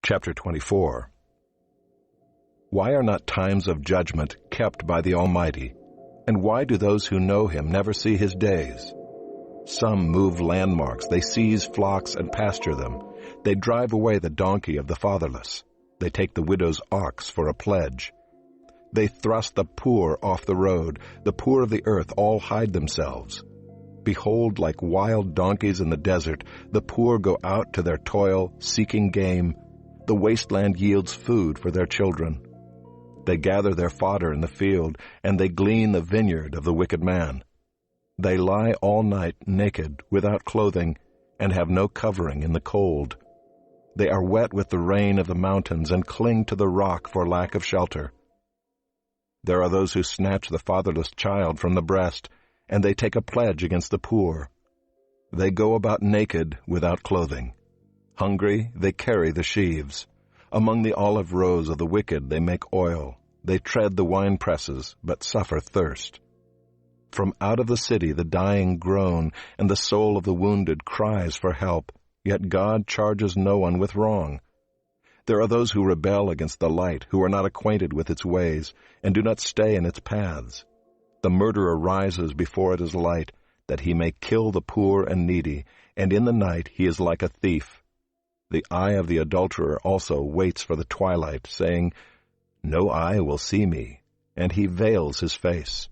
Chapter 24. Why are not times of judgment kept by the Almighty? And why do those who know Him never see His days? Some move landmarks, they seize flocks and pasture them. They drive away the donkey of the fatherless. They take the widow's ox for a pledge. They thrust the poor off the road. The poor of the earth all hide themselves. Behold, like wild donkeys in the desert, the poor go out to their toil, seeking game. The wasteland yields food for their children. They gather their fodder in the field, and they glean the vineyard of the wicked man. They lie all night naked, without clothing, and have no covering in the cold. They are wet with the rain of the mountains and cling to the rock for lack of shelter. There are those who snatch the fatherless child from the breast, and they take a pledge against the poor. They go about naked, without clothing. Hungry, they carry the sheaves. Among the olive rows of the wicked they make oil. They tread the wine presses, but suffer thirst. From out of the city the dying groan, and the soul of the wounded cries for help, yet God charges no one with wrong. There are those who rebel against the light, who are not acquainted with its ways, and do not stay in its paths. The murderer rises before it is light, that he may kill the poor and needy, and in the night he is like a thief. The eye of the adulterer also waits for the twilight, saying, "No eye will see me," and he veils his face.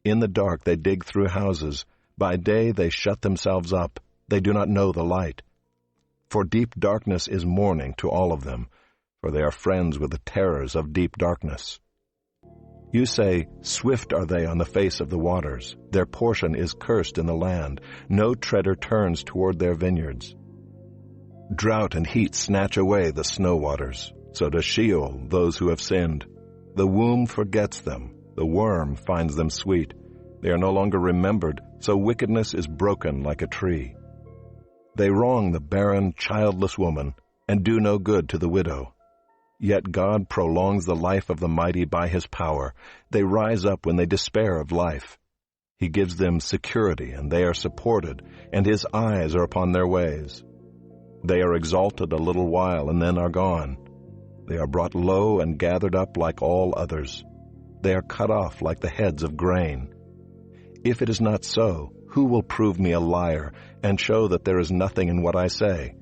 In the dark they dig through houses. By day they shut themselves up. They do not know the light. For deep darkness is morning to all of them, for they are friends with the terrors of deep darkness. You say, "Swift are they on the face of the waters. Their portion is cursed in the land. No treader turns toward their vineyards." Drought and heat snatch away the snow waters. So does Sheol those who have sinned. The womb forgets them. The worm finds them sweet. They are no longer remembered, so wickedness is broken like a tree. They wrong the barren, childless woman, and do no good to the widow. Yet God prolongs the life of the mighty by His power. They rise up when they despair of life. He gives them security, and they are supported, and His eyes are upon their ways. They are exalted a little while and then are gone. They are brought low and gathered up like all others. They are cut off like the heads of grain. If it is not so, who will prove me a liar and show that there is nothing in what I say?